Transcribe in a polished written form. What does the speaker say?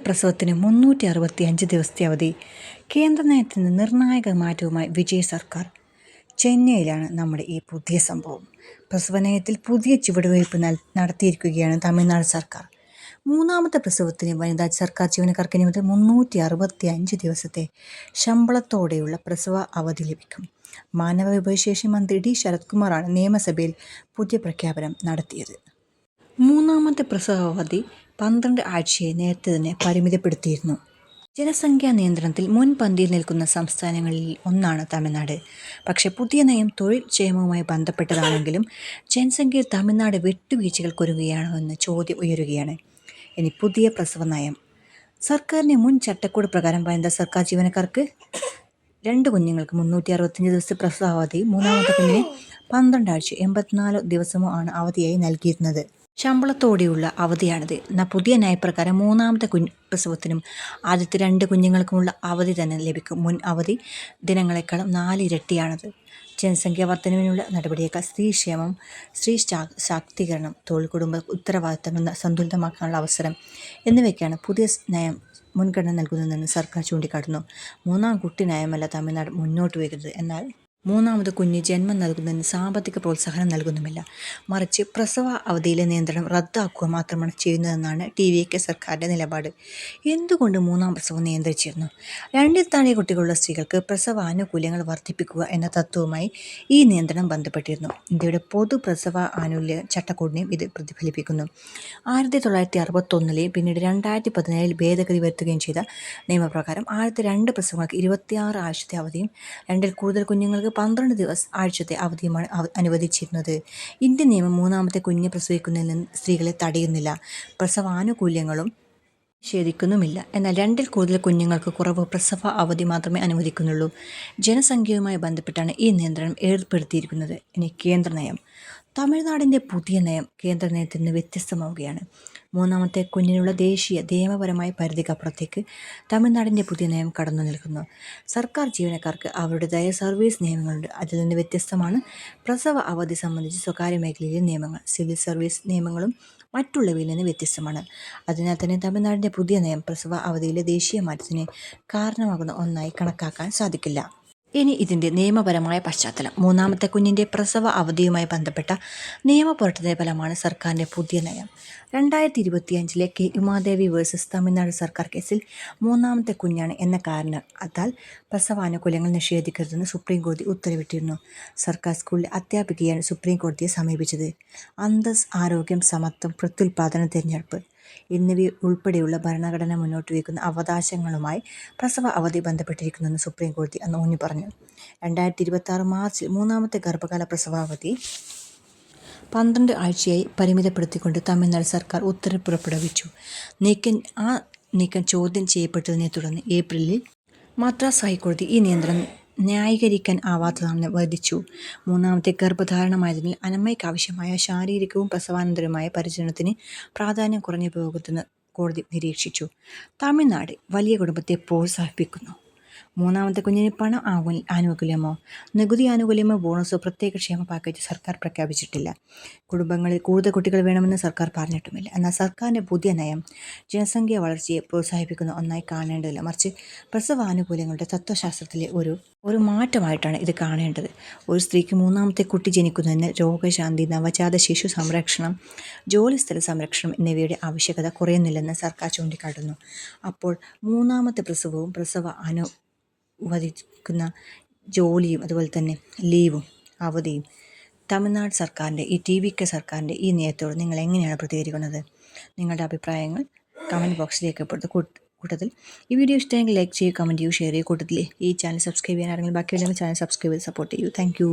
പ്രസവത്തിന് 365 ദിവസത്തെ അവധി. കേന്ദ്ര നയത്തിന് നിർണായക മാറ്റവുമായി വിജയ് സർക്കാർ. ചെന്നൈയിലാണ് നമ്മുടെ ഈ പുതിയ സംഭവം. പ്രസവ നയത്തിൽ പുതിയ ചുവടുവയ്പ് നടത്തിയിരിക്കുകയാണ് തമിഴ്നാട് സർക്കാർ. മൂന്നാമത്തെ പ്രസവത്തിന് വനിതാ സർക്കാർ ജീവനക്കാർക്ക് ഇനി മുതൽ 365 ദിവസത്തെ ശമ്പളത്തോടെയുള്ള പ്രസവ അവധി ലഭിക്കും. മാനവ വിഭവശേഷി മന്ത്രി ഡി ശരത്കുമാറാണ് നിയമസഭയിൽ പുതിയ പ്രഖ്യാപനം നടത്തിയത്. മൂന്നാമത്തെ പ്രസവ അവധി 12 ആഴ്ചയെ നേരത്തെ തന്നെ പരിമിതപ്പെടുത്തിയിരുന്നു. ജനസംഖ്യാ നിയന്ത്രണത്തിൽ മുൻപന്തിയിൽ നിൽക്കുന്ന സംസ്ഥാനങ്ങളിൽ ഒന്നാണ് തമിഴ്നാട്. പക്ഷേ പുതിയ നയം തൊഴിൽ ക്ഷേമവുമായി ബന്ധപ്പെട്ടതാണെങ്കിലും ജനസംഖ്യയിൽ തമിഴ്നാട് വിട്ടുവീഴ്ചകൾക്കൊരുങ്ങുകയാണോ എന്ന ചോദ്യം ഉയരുകയാണ്. ഇനി പുതിയ പ്രസവ നയം. സർക്കാരിൻ്റെ മുൻ ചട്ടക്കൂട് പ്രകാരം വനിതാ സർക്കാർ ജീവനക്കാർക്ക് 2 കുഞ്ഞുങ്ങൾക്ക് 365 ദിവസത്തെ പ്രസവ അവധി, മൂന്നാമത്തെ കുഞ്ഞിന് 12 ആഴ്ച 84 ദിവസമോ ആണ് അവധിയായി നൽകിയിരുന്നത്. ശമ്പളത്തോടെയുള്ള അവധിയാണിത്. പുതിയ നയപ്രകാരം മൂന്നാമത്തെ പ്രസവത്തിനും ആദ്യത്തെ 2 കുഞ്ഞുങ്ങൾക്കുമുള്ള അവധി തന്നെ ലഭിക്കും. മുൻ അവധി ദിനങ്ങളെക്കാളും 4 ഇരട്ടിയാണത്. ജനസംഖ്യാ വർധനവിനുള്ള നടപടിയേക്കാൾ സ്ത്രീക്ഷേമം, സ്ത്രീ ശാക്തീകരണം, തൊഴിൽ, കുടുംബ ഉത്തരവാദിത്തങ്ങൾ സന്തുലിതമാക്കാനുള്ള അവസരം എന്നിവയ്ക്കാണ് പുതിയ നയം മുൻഗണന നൽകുന്നതെന്ന് സർക്കാർ ചൂണ്ടിക്കാട്ടുന്നു. മൂന്നാം കുട്ടി നയമല്ല തമിഴ്നാട് മുന്നോട്ട് വയ്ക്കുന്നത്. എന്നാൽ മൂന്നാമത് കുഞ്ഞ് ജന്മം നൽകുന്നതിന് സാമ്പത്തിക പ്രോത്സാഹനം നൽകുന്നുമില്ല. മറിച്ച് പ്രസവ അവധിയിലെ നിയന്ത്രണം റദ്ദാക്കുക മാത്രമാണ് ചെയ്യുന്നതെന്നാണ് TVK സർക്കാരിൻ്റെ നിലപാട്. എന്തുകൊണ്ട് മൂന്നാം പ്രസവം നിയന്ത്രിച്ചിരുന്നു? 2 താഴെ കുട്ടികളുള്ള സ്ത്രീകൾക്ക് പ്രസവാനുകൂല്യങ്ങൾ വർദ്ധിപ്പിക്കുക എന്ന തത്വവുമായി ഈ നിയന്ത്രണം ബന്ധപ്പെട്ടിരുന്നു. ഇന്ത്യയുടെ പൊതു പ്രസവ ആനുകൂല്യ ചട്ടക്കൂടിനെയും ഇത് പ്രതിഫലിപ്പിക്കുന്നു. 1961 പിന്നീട് 2017 ഭേദഗതി വരുത്തുകയും ചെയ്ത നിയമപ്രകാരം ആദ്യത്തെ 2 പ്രസവങ്ങൾക്ക് 26 ആഴ്ചത്തെ അവധിയും 2-ൽ കൂടുതൽ കുഞ്ഞുങ്ങൾക്ക് 12 ആഴ്ചത്തെ അവധിയുമാണ് അനുവദിച്ചിരുന്നത്. ഇന്ത്യൻ നിയമം മൂന്നാമത്തെ കുഞ്ഞ് പ്രസവിക്കുന്നതിൽ നിന്ന് സ്ത്രീകളെ തടയുന്നില്ല, പ്രസവാനുകൂല്യങ്ങളും നിഷേധിക്കുന്നുമില്ല. എന്നാൽ 2-ൽ കൂടുതൽ കുഞ്ഞുങ്ങൾക്ക് കുറവ് പ്രസവ അവധി മാത്രമേ അനുവദിക്കുന്നുള്ളൂ. ജനസംഖ്യയുമായി ബന്ധപ്പെട്ടാണ് ഈ നിയന്ത്രണം ഏർപ്പെടുത്തിയിരിക്കുന്നത്. ഇനി കേന്ദ്ര നയം. തമിഴ്നാടിൻ്റെ പുതിയ നയം കേന്ദ്ര നയത്തിൽ നിന്ന് വ്യത്യസ്തമാവുകയാണ്. മൂന്നാമത്തെ കുഞ്ഞിനുള്ള ദേശീയ നിയമപരമായ പരിധിക്കപ്പുറത്തേക്ക് തമിഴ്നാടിൻ്റെ പുതിയ നയം കടന്നു നിൽക്കുന്നു. സർക്കാർ ജീവനക്കാർക്ക് അവരുടേതായ സർവീസ് നിയമങ്ങളുണ്ട്. അതിൽ നിന്ന് വ്യത്യസ്തമാണ് പ്രസവ അവധി സംബന്ധിച്ച് സ്വകാര്യ മേഖലയിലെ നിയമങ്ങൾ. സിവിൽ സർവീസ് നിയമങ്ങളും മറ്റുള്ളവയിൽ നിന്ന് വ്യത്യസ്തമാണ്. അതിനാൽ തന്നെ തമിഴ്നാടിൻ്റെ പുതിയ നയം പ്രസവ അവധിയിലെ ദേശീയ മാറ്റത്തിന് കാരണമാകുന്ന ഒന്നായി കണക്കാക്കാൻ സാധിക്കില്ല. ഇനി ഇതിൻ്റെ നിയമപരമായ പശ്ചാത്തലം. മൂന്നാമത്തെ കുഞ്ഞിൻ്റെ പ്രസവ അവധിയുമായി ബന്ധപ്പെട്ട നിയമപോരാട്ടത്തിൻ്റെ ഫലമാണ് സർക്കാരിൻ്റെ പുതിയ നയം. 2025 K ഉമാദേവി വേഴ്സസ് തമിഴ്നാട് സർക്കാർ കേസിൽ മൂന്നാമത്തെ കുഞ്ഞാണ് എന്ന കാരണത്താൽ പ്രസവാനുകൂല്യങ്ങൾ നിഷേധിക്കരുതെന്ന് സുപ്രീം കോടതി ഉത്തരവിട്ടിരുന്നു. സർക്കാർ സ്കൂളിലെ അധ്യാപികയാണ് സുപ്രീം കോടതിയെ സമീപിച്ചത്. അന്തസ്, ആരോഗ്യം, സമത്വം, പ്രത്യുൽപാദന, തിരഞ്ഞെടുപ്പ് എന്നിവ ഉൾപ്പെടെയുള്ള ഭരണഘടന മുന്നോട്ട് വയ്ക്കുന്ന അവകാശങ്ങളുമായി പ്രസവ അവധി ബന്ധപ്പെട്ടിരിക്കുന്നുവെന്ന് സുപ്രീം കോടതി അന്ന് ഊന്നി പറഞ്ഞു. 2026 മാർച്ചിൽ മൂന്നാമത്തെ ഗർഭകാല പ്രസവാവധി 12 ആഴ്ചയായി പരിമിതപ്പെടുത്തിക്കൊണ്ട് തമിഴ്നാട് സർക്കാർ ഉത്തരവ് പുറപ്പെടുവിച്ചു. നീക്കം ചോദ്യം ചെയ്യപ്പെട്ടതിനെ തുടർന്ന് ഏപ്രിലിൽ മദ്രാസ് ഹൈക്കോടതി ഈ നിയന്ത്രണം ന്യായീകരിക്കാൻ ആവാത്തതാണെന്ന് വാദിച്ചു. മൂന്നാമത്തെ ഗർഭധാരണമായതിനാൽ അമ്മയ്ക്കാവശ്യമായ ശാരീരികവും പ്രസവാനന്തരവുമായ പരിചരണത്തിന് പ്രാധാന്യം കുറഞ്ഞു പോകുമെന്ന് കോടതി നിരീക്ഷിച്ചു. തമിഴ്നാട് വലിയ കുടുംബത്തെ പ്രോത്സാഹിപ്പിക്കുന്നു. മൂന്നാമത്തെ കുഞ്ഞിന് പണം ആനുകൂല്യമോ നികുതി ആനുകൂല്യമോ ബോണസോ പ്രത്യേക ക്ഷേമ പാക്കേജ് സർക്കാർ പ്രഖ്യാപിച്ചിട്ടില്ല. കുടുംബങ്ങളിൽ കൂടുതൽ കുട്ടികൾ വേണമെന്ന് സർക്കാർ പറഞ്ഞിട്ടുമില്ല. എന്നാൽ സർക്കാരിൻ്റെ പുതിയ നയം ജനസംഖ്യാ വളർച്ചയെ പ്രോത്സാഹിപ്പിക്കുന്ന ഒന്നായി കാണേണ്ടതില്ല, മറിച്ച് പ്രസവാനുകൂല്യങ്ങളുടെ തത്വശാസ്ത്രത്തിലെ ഒരു മാറ്റമായിട്ടാണ് ഇത് കാണേണ്ടത്. ഒരു സ്ത്രീക്ക് മൂന്നാമത്തെ കുട്ടി ജനിക്കുന്നതിന് രോഗശാന്തി, നവജാത ശിശു സംരക്ഷണം, ജോലിസ്ഥല സംരക്ഷണം എന്നിവയുടെ ആവശ്യകത കുറയുന്നില്ലെന്ന് സർക്കാർ ചൂണ്ടിക്കാട്ടുന്നു. അപ്പോൾ മൂന്നാമത്തെ പ്രസവവും അനുവദിക്കുന്ന ജോലിയും അതുപോലെ തന്നെ ലീവും അവധിയും തമിഴ്നാട് സർക്കാരിൻ്റെ ഈ TVK സർക്കാരിൻ്റെ ഈ നയത്തോട് നിങ്ങൾ എങ്ങനെയാണ് പ്രതികരിക്കുന്നത്? നിങ്ങളുടെ അഭിപ്രായങ്ങൾ കമൻറ്റ് ബോക്സിൽ രേഖപ്പെടുത്തുക. കൂട്ടത്തിൽ ഈ വീഡിയോ ഇഷ്ടമെങ്കിൽ ലൈക്ക് ചെയ്യുക, കമൻറ്റ് ചെയ്യുക, ഷെയർ ചെയ്യുക. കൂട്ടത്തിൽ ഈ ചാനൽ സബ്സ്ക്രൈബ് ചെയ്യാൻ ആരെങ്കിലും ബാക്കിയുണ്ടെങ്കിൽ ചാനൽ സബ്സ്ക്രൈബ് ചെയ്ത് സപ്പോർട്ട് ചെയ്യൂ. താങ്ക്